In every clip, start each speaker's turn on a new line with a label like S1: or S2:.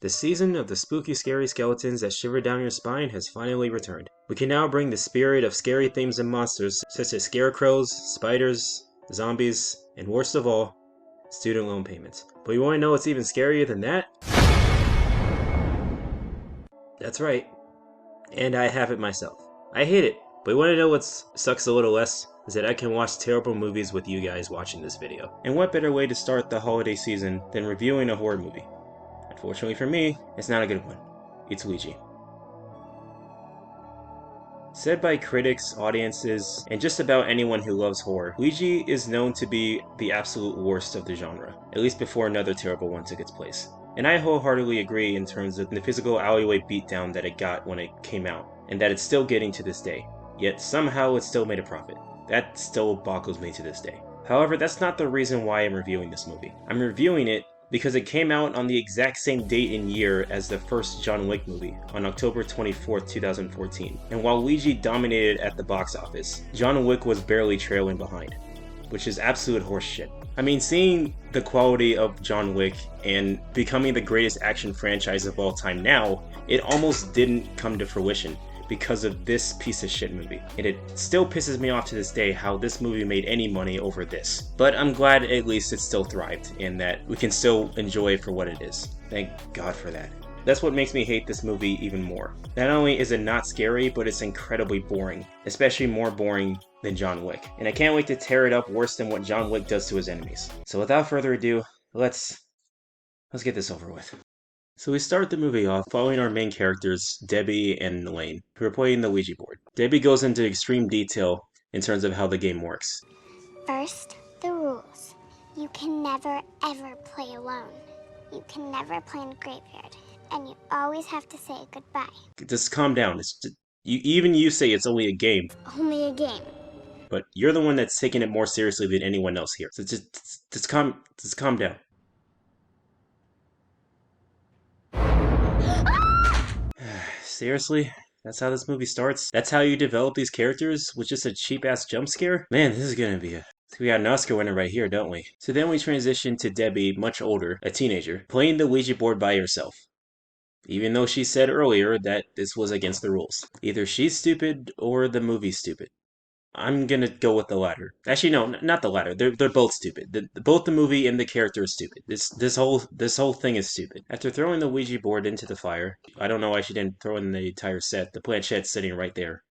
S1: The season of the spooky, scary skeletons that shiver down your spine has finally returned. We can now bring the spirit of scary themes and monsters such as scarecrows, spiders, zombies, and worst of all, student loan payments. But you want to know what's even scarier than that? That's right. And I have it myself. I hate it. But you want to know what sucks a little less? Is that I can watch terrible movies with you guys watching this video. And what better way to start the holiday season than reviewing a horror movie? Unfortunately for me, it's not a good one. It's Ouija. Said by critics, audiences, and just about anyone who loves horror, Ouija is known to be the absolute worst of the genre, at least before another terrible one took its place. And I wholeheartedly agree in terms of the physical alleyway beatdown that it got when it came out, and that it's still getting to this day. Yet somehow it still made a profit. That still boggles me to this day. However, that's not the reason why I'm reviewing this movie. I'm reviewing it because it came out on the exact same date and year as the first John Wick movie, on October 24th, 2014. And while Ouija dominated at the box office, John Wick was barely trailing behind, which is absolute horseshit. I mean, seeing the quality of John Wick and becoming the greatest action franchise of all time now, it almost didn't come to fruition because of this piece of shit movie. And it still pisses me off to this day how this movie made any money over this. But I'm glad at least it still thrived and that we can still enjoy it for what it is. Thank God for that. That's what makes me hate this movie even more. Not only is it not scary, but it's incredibly boring. Especially more boring than John Wick. And I can't wait to tear it up worse than what John Wick does to his enemies. So without further ado, let's get this over with. So we start the movie off following our main characters, Debbie and Elaine, who are playing the Ouija board. Debbie goes into extreme detail in terms of how the game works.
S2: First, the rules. You can never, ever play alone. You can never play in a graveyard. And you always have to say goodbye.
S1: Just calm down. You say it's only a game.
S2: Only a game.
S1: But you're the one that's taking it more seriously than anyone else here. So just calm down. Seriously? That's how this movie starts? That's how you develop these characters? With just a cheap-ass jump scare? Man, this is gonna be we got an Oscar winner right here, don't we? So then we transition to Debbie, much older, a teenager, playing the Ouija board by herself. Even though she said earlier that this was against the rules. Either she's stupid or the movie's stupid. I'm gonna go with the latter. Actually, no, not the latter. They're both stupid. Both the movie and the character is stupid. This whole thing is stupid. After throwing the Ouija board into the fire, I don't know why she didn't throw in the entire set. The planchette's sitting right there.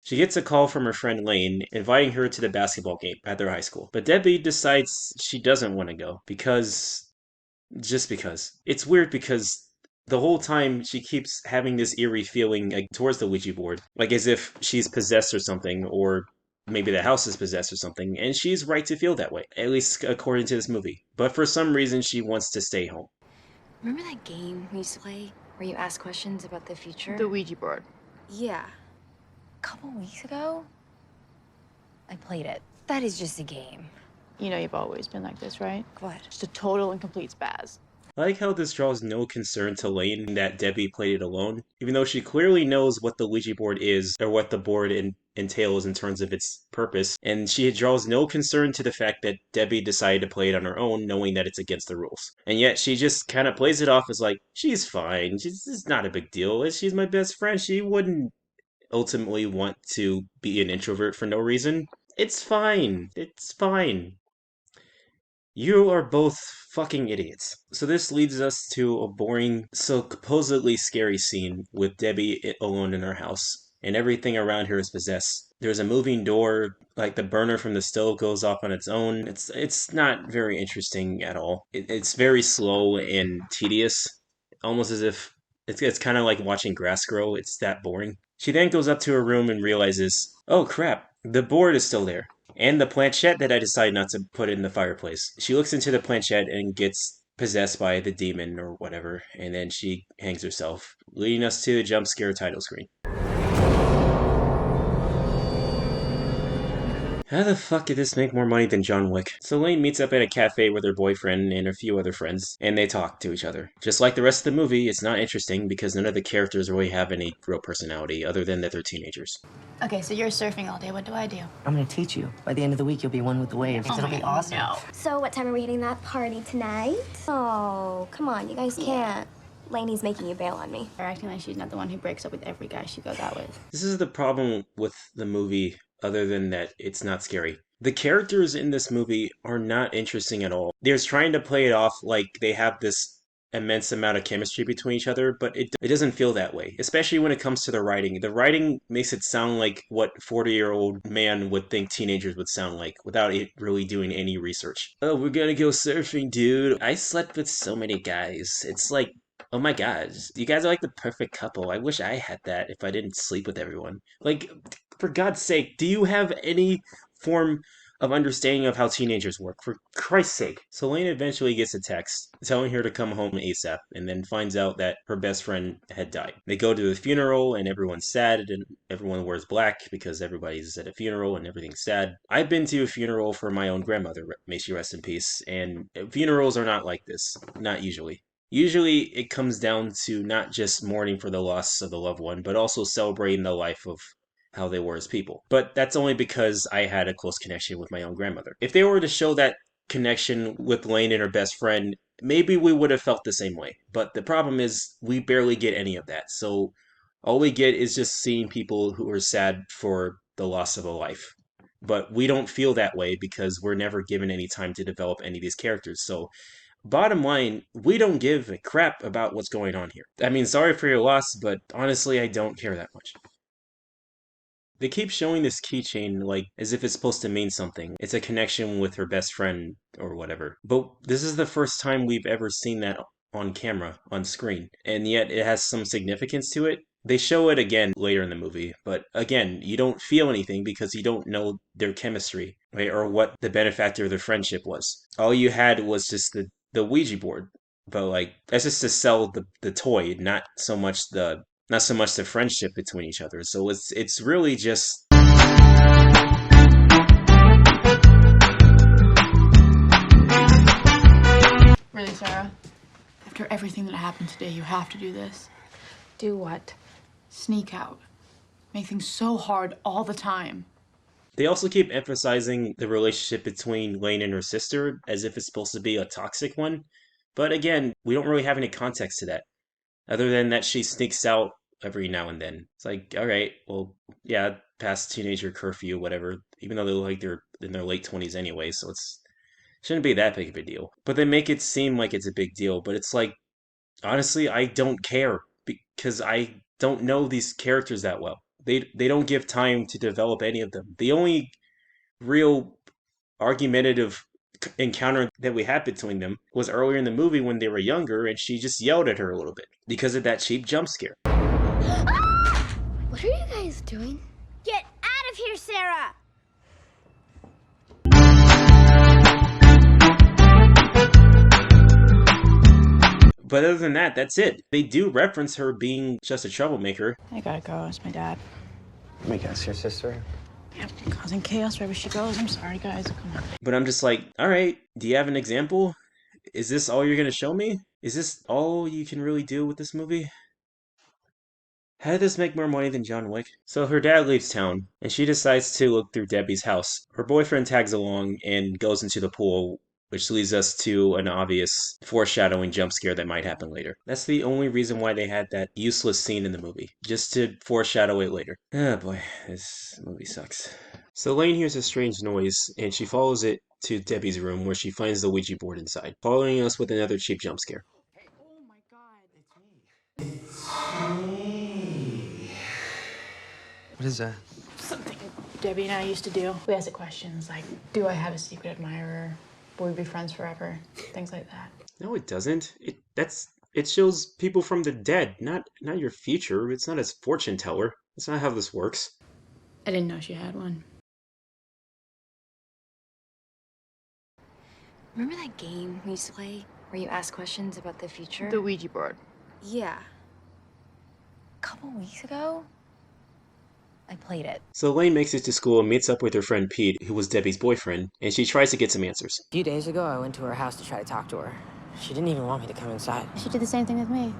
S1: She gets a call from her friend Lane, inviting her to the basketball game at their high school. But Debbie decides she doesn't want to go just because. It's weird because the whole time she keeps having this eerie feeling towards the Ouija board, like as if she's possessed or something, or maybe the house is possessed or something, and she's right to feel that way, at least according to this movie. But for some reason, she wants to stay home.
S3: Remember that game we used to play where you ask questions about the future?
S4: The Ouija board.
S3: Yeah. A couple weeks ago, I played it. That is just a game.
S4: You know you've always been like this, right?
S3: What?
S4: Just a total and complete spaz.
S1: I like how this draws no concern to Lane that Debbie played it alone, even though she clearly knows what the Ouija board is, or what the board entails in terms of its purpose, and she draws no concern to the fact that Debbie decided to play it on her own, knowing that it's against the rules. And yet she just kind of plays it off as like, she's fine, it's not a big deal, she's my best friend, she wouldn't ultimately want to be an introvert for no reason. It's fine. You are both fucking idiots. So this leads us to a boring, supposedly scary scene with Debbie alone in her house, and everything around her is possessed. There's a moving door, like the burner from the stove goes off on its own. It's not very interesting at all. It's very slow and tedious, almost as if it's kind of like watching grass grow. It's that boring. She then goes up to her room and realizes, oh crap, the board is still there. And the planchette that I decided not to put in the fireplace. She looks into the planchette and gets possessed by the demon or whatever, and then she hangs herself, leading us to the jump scare title screen. How the fuck did this make more money than John Wick? So Lane meets up at a cafe with her boyfriend and a few other friends, and they talk to each other. Just like the rest of the movie, it's not interesting because none of the characters really have any real personality other than that they're teenagers.
S5: Okay, so you're surfing all day. What do I do?
S6: I'm gonna teach you. By the end of the week, you'll be one with the waves. It'll be awesome.
S5: No.
S7: So what time are we hitting that party tonight? Oh, come on, you guys can't. Lainey's making you bail on me.
S5: They're acting like she's not the one who breaks up with every guy she goes out with.
S1: This is the problem with the movie, other than that it's not scary. The characters in this movie are not interesting at all. They're trying to play it off like they have this immense amount of chemistry between each other, but it doesn't feel that way, especially when it comes to the writing. The writing makes it sound like what 40-year-old man would think teenagers would sound like without it really doing any research. Oh, we're gonna go surfing, dude. I slept with so many guys. It's like, oh my god, you guys are like the perfect couple. I wish I had that if I didn't sleep with everyone. Like, for God's sake, do you have any form of understanding of how teenagers work? For Christ's sake. Selena eventually gets a text telling her to come home ASAP, and then finds out that her best friend had died. They go to the funeral, and everyone's sad, and everyone wears black because everybody's at a funeral and everything's sad. I've been to a funeral for my own grandmother, may she rest in peace, and funerals are not like this. Not usually. Usually, it comes down to not just mourning for the loss of the loved one, but also celebrating the life of how they were as people. But that's only because I had a close connection with my own grandmother. If they were to show that connection with Lane and her best friend, maybe we would have felt the same way. But the problem is, we barely get any of that. So all we get is just seeing people who are sad for the loss of a life. But we don't feel that way because we're never given any time to develop any of these characters. So bottom line, we don't give a crap about what's going on here. I mean, sorry for your loss, but honestly, I don't care that much. They keep showing this keychain like as if it's supposed to mean something. It's a connection with her best friend or whatever. But this is the first time we've ever seen that on camera, on screen. And yet it has some significance to it. They show it again later in the movie, but again, you don't feel anything because you don't know their chemistry, right? Or what the benefactor of their friendship was. All you had was just the Ouija board. But like that's just to sell the toy, not so much the friendship between each other. So it's really just
S4: Really, Sarah? After everything that happened today, you have to do this.
S5: Do what?
S4: Sneak out. Make things so hard all the time.
S1: they also keep emphasizing the relationship between Lane and her sister as if it's supposed to be a toxic one. But again, we don't really have any context to that, other than that she sneaks out every now and then. It's like, all right, well, yeah, past teenager curfew, whatever. Even though they look like they're in their late 20s anyway, so it's shouldn't be that big of a deal. But they make it seem like it's a big deal. But it's like, honestly, I don't care because I don't know these characters that well. They don't give time to develop any of them. The only real argumentative encounter that we had between them was earlier in the movie when they were younger, and she just yelled at her a little bit because of that cheap jump scare.
S2: What are you guys doing? Get out of here, Sarah!
S1: But other than that, that's it. They do reference her being just a troublemaker.
S4: I gotta go. It's my dad.
S6: Let me guess, your sister?
S4: Yep, causing chaos wherever she goes. I'm sorry, guys. Come on.
S1: But I'm just like, all right, do you have an example? Is this all you're going to show me? Is this all you can really do with this movie? How did this make more money than John Wick? So her dad leaves town, and she decides to look through Debbie's house. Her boyfriend tags along and goes into the pool, which leads us to an obvious foreshadowing jump scare that might happen later. That's the only reason why they had that useless scene in the movie, just to foreshadow it later. Oh boy, this movie sucks. So Lane hears a strange noise, and she follows it to Debbie's room, where she finds the Ouija board inside, following us with another cheap jump scare.
S4: Oh my god. It's me.
S6: What is that?
S4: Something Debbie and I used to do. We ask it questions like, do I have a secret admirer? Will we be friends forever? Things like that.
S1: No, it doesn't. It shows people from the dead, not your future. It's not a fortune teller. That's not how this works.
S4: I didn't know she had one.
S3: Remember that game we used to play where you ask questions about the future?
S4: The Ouija board.
S3: Yeah. A couple weeks ago, I played it.
S1: So Elaine makes it to school and meets up with her friend Pete, who was Debbie's boyfriend, and she tries to get some answers.
S6: A few days ago, I went to her house to try to talk to her. She didn't even want me to come inside.
S5: She did the same thing with me.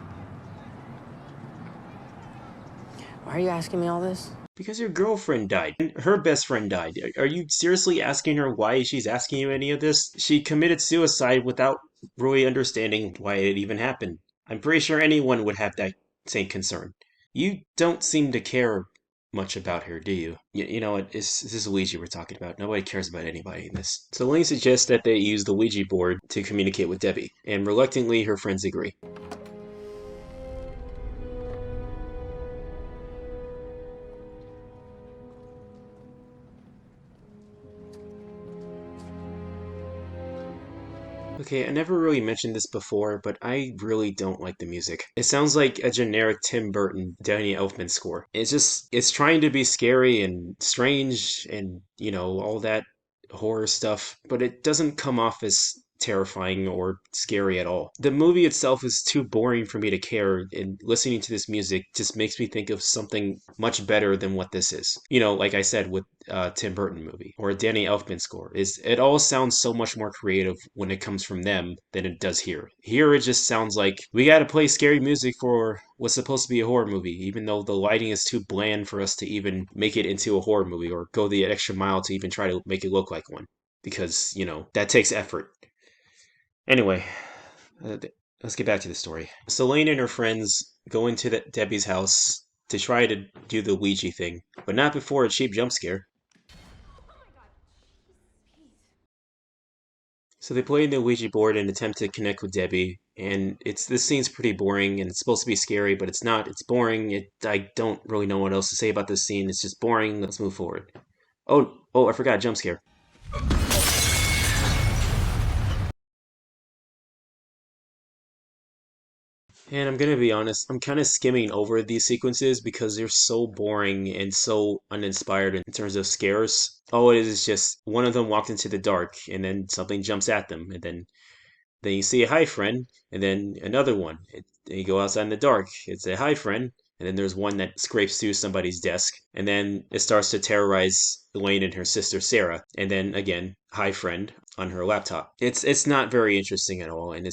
S6: Why are you asking me all this?
S1: Because your girlfriend died. Her best friend died. Are you seriously asking her why she's asking you any of this? She committed suicide without really understanding why it even happened. I'm pretty sure anyone would have that same concern. You don't seem to care much about her, do you? You know what? This is Ouija we're talking about. Nobody cares about anybody in this. So Lane suggests that they use the Ouija board to communicate with Debbie, and reluctantly her friends agree. Okay, I never really mentioned this before, but I really don't like the music. It sounds like a generic Tim Burton, Danny Elfman score. It's trying to be scary and strange and, you know, all that horror stuff, but it doesn't come off as terrifying or scary at all. The movie itself is too boring for me to care, and listening to this music just makes me think of something much better than what this is. You know, like I said, with Tim Burton movie or a Danny Elfman score. It all sounds so much more creative when it comes from them than it does here. Here it just sounds like we got to play scary music for what's supposed to be a horror movie, even though the lighting is too bland for us to even make it into a horror movie or go the extra mile to even try to make it look like one. Because, you know, that takes effort. Anyway, let's get back to the story. Selene and her friends go into Debbie's house to try to do the Ouija thing, but not before a cheap jump scare. So they play the Ouija board and attempt to connect with Debbie, and this scene's pretty boring, and it's supposed to be scary, but it's not. It's boring. I don't really know what else to say about this scene. It's just boring. Let's move forward. Oh, I forgot, jump scare. And I'm gonna be honest, I'm kind of skimming over these sequences because they're so boring and so uninspired in terms of scares. All it is just one of them walked into the dark and then something jumps at them, and then you see a hi friend, and then another one. Then you go outside in the dark, it's a hi friend, and then there's one that scrapes through somebody's desk, and then it starts to terrorize Elaine and her sister Sarah, and then again, hi friend on her laptop. It's not very interesting at all, and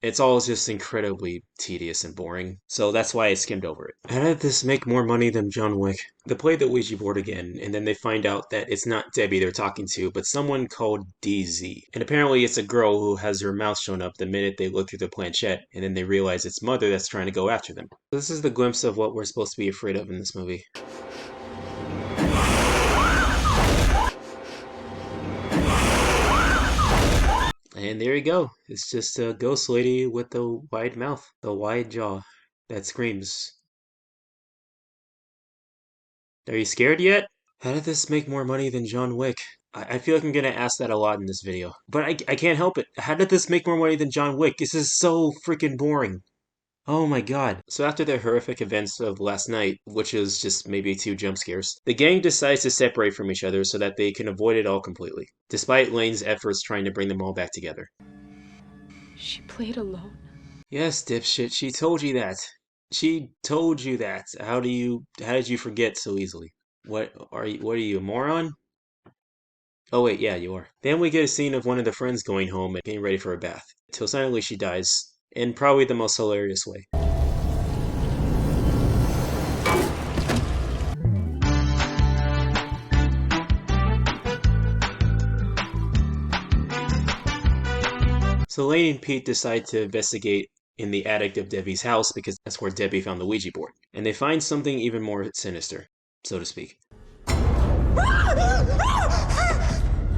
S1: it's all just incredibly tedious and boring, so that's why I skimmed over it. How did this make more money than John Wick? They play the Ouija board again, and then they find out that it's not Debbie they're talking to, but someone called DZ. And apparently it's a girl who has her mouth shown up the minute they look through the planchette, and then they realize it's Mother that's trying to go after them. This is the glimpse of what we're supposed to be afraid of in this movie. And there you go. It's just a ghost lady with the wide mouth, the wide jaw that screams. Are you scared yet? How did this make more money than John Wick? I feel like I'm gonna ask that a lot in this video. But I can't help it. How did this make more money than John Wick? This is so freaking boring. Oh my god. So after the horrific events of last night, which is just maybe 2 jump scares, the gang decides to separate from each other so that they can avoid it all completely, despite Lane's efforts trying to bring them all back together.
S4: She played alone.
S1: Yes, dipshit, she told you that. She told you that. How did you forget so easily? What are you, a moron? Oh wait, yeah, you are. Then we get a scene of one of the friends going home and getting ready for a bath, till suddenly she dies, in probably the most hilarious way. So Lane and Pete decide to investigate in the attic of Debbie's house because that's where Debbie found the Ouija board. And they find something even more sinister, so to speak.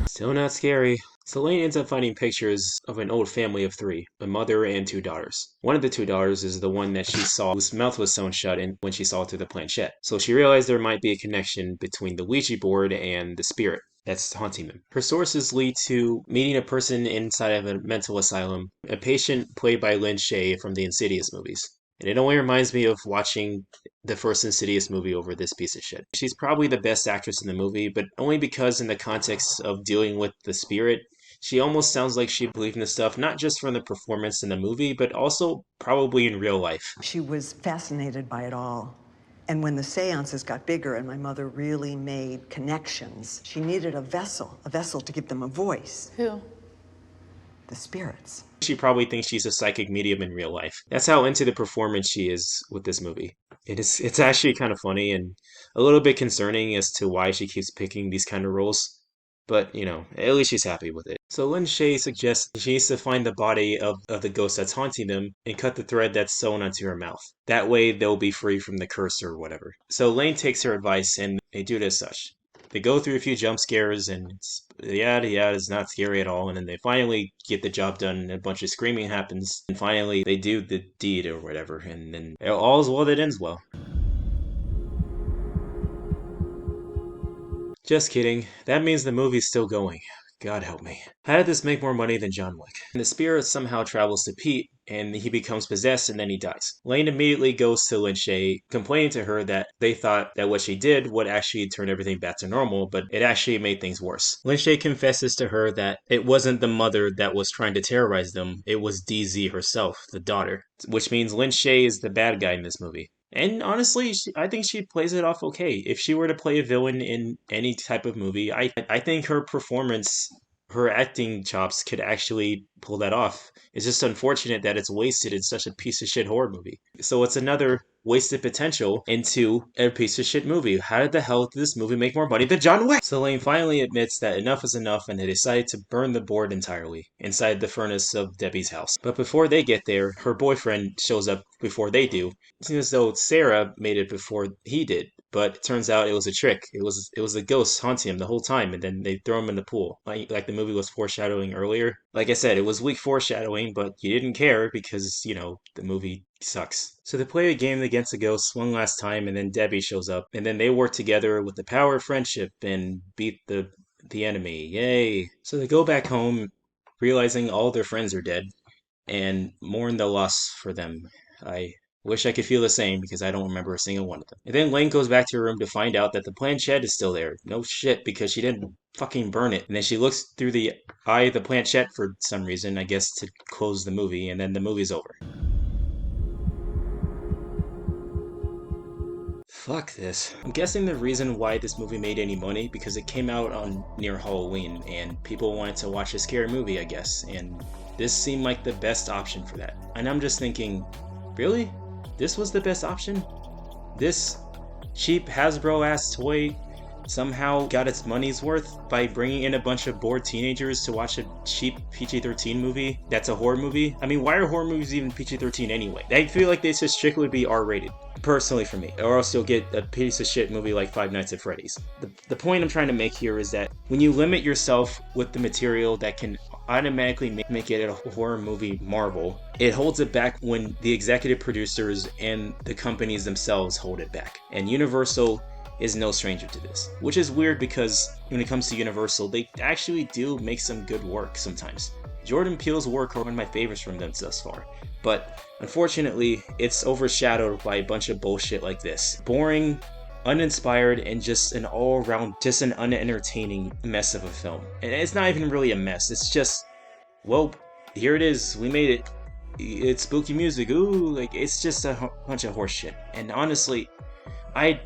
S1: Still not scary. So Lane ends up finding pictures of an old family of 3, a mother and 2 daughters. One of the 2 daughters is the one that she saw whose mouth was sewn shut when she saw it through the planchette. So she realized there might be a connection between the Ouija board and the spirit that's haunting them. Her sources lead to meeting a person inside of a mental asylum, a patient played by Lynn Shay from the Insidious movies. And it only reminds me of watching the first Insidious movie over this piece of shit. She's probably the best actress in the movie, but only because in the context of dealing with the spirit, she almost sounds like she believed in this stuff, not just from the performance in the movie, but also probably in real life.
S8: She was fascinated by it all. And when the seances got bigger and my mother really made connections, she needed a vessel to give them a voice.
S4: Who?
S8: The spirits.
S1: She probably thinks she's a psychic medium in real life. That's how into the performance she is with this movie. It's actually kind of funny and a little bit concerning as to why she keeps picking these kind of roles. But, you know, at least she's happy with it. So Lin Shaye suggests she needs to find the body of the ghost that's haunting them and cut the thread that's sewn onto her mouth. That way they'll be free from the curse or whatever. So Lane takes her advice and they do it as such. They go through a few jump scares and it's not scary at all. And then they finally get the job done and a bunch of screaming happens. And finally they do the deed or whatever. And then all's well that ends well. Just kidding. That means the movie's still going. God help me. How did this make more money than John Wick? And the spirit somehow travels to Pete, and he becomes possessed, and then he dies. Lane immediately goes to Lin Shaye, complaining to her that they thought that what she did would actually turn everything back to normal, but it actually made things worse. Lin Shaye confesses to her that it wasn't the mother that was trying to terrorize them, it was DZ herself, the daughter. Which means Lin Shaye is the bad guy in this movie. And honestly, I think she plays it off okay. If she were to play a villain in any type of movie, I think her performance, her acting chops could actually pull that off. It's just unfortunate that it's wasted in such a piece of shit horror movie. So it's another wasted potential into a piece of shit movie. How the hell did this movie make more money than John Wick? So Lane finally admits that enough is enough and they decide to burn the board entirely inside the furnace of Debbie's house. But before they get there, her boyfriend shows up before they do. It seems as though Sarah made it before he did. But it turns out it was a trick. It was a ghost haunting him the whole time, and then they throw him in the pool, like the movie was foreshadowing earlier. Like I said, it was weak foreshadowing, but you didn't care because, you know, the movie sucks. So they play a game against the ghosts one last time, and then Debbie shows up, and then they work together with the power of friendship and beat the enemy. Yay! So they go back home, realizing all their friends are dead, and mourn the loss for them. I wish I could feel the same because I don't remember a single one of them. And then Lane goes back to her room to find out that the planchette is still there. No shit, because she didn't fucking burn it. And then she looks through the eye of the planchette for some reason, I guess to close the movie, and then the movie's over. Fuck this. I'm guessing the reason why this movie made any money because it came out on near Halloween and people wanted to watch a scary movie, I guess, and this seemed like the best option for that. And I'm just thinking, really? This was the best option? This cheap Hasbro-ass toy somehow got its money's worth by bringing in a bunch of bored teenagers to watch a cheap PG-13 movie that's a horror movie? I mean, why are horror movies even PG-13 anyway? I feel like they should strictly be R-rated, personally for me, or else you'll get a piece of shit movie like Five Nights at Freddy's. The point I'm trying to make here is that when you limit yourself with the material that can automatically make it a horror movie marvel, it holds it back when the executive producers and the companies themselves hold it back. And Universal is no stranger to this, which is weird because when it comes to Universal, they actually do make some good work sometimes. Jordan Peele's work are one of my favorites from them thus far, but unfortunately, it's overshadowed by a bunch of bullshit like this. Boring, uninspired, and just an all-around, just an unentertaining mess of a film. And it's not even really a mess, it's just, well, here it is, we made it. It's spooky music, ooh, like, it's just a bunch of horse shit. And honestly, I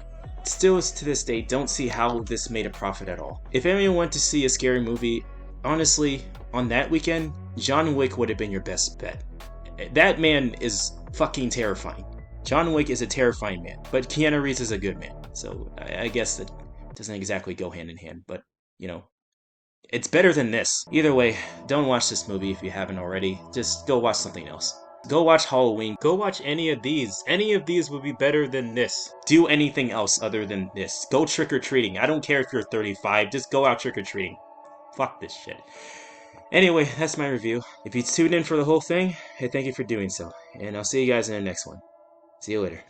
S1: still to this day don't see how this made a profit at all. If anyone went to see a scary movie, honestly, on that weekend, John Wick would have been your best bet. That man is fucking terrifying. John Wick is a terrifying man, but Keanu Reeves is a good man. So I guess that doesn't exactly go hand in hand, but you know, it's better than this. Either way, don't watch this movie if you haven't already. Just go watch something else. Go watch Halloween. Go watch any of these. Any of these would be better than this. Do anything else other than this. Go trick-or-treating. I don't care if you're 35. Just go out trick-or-treating. Fuck this shit. Anyway, that's my review. If you tuned in for the whole thing, hey, thank you for doing so. And I'll see you guys in the next one. See you later.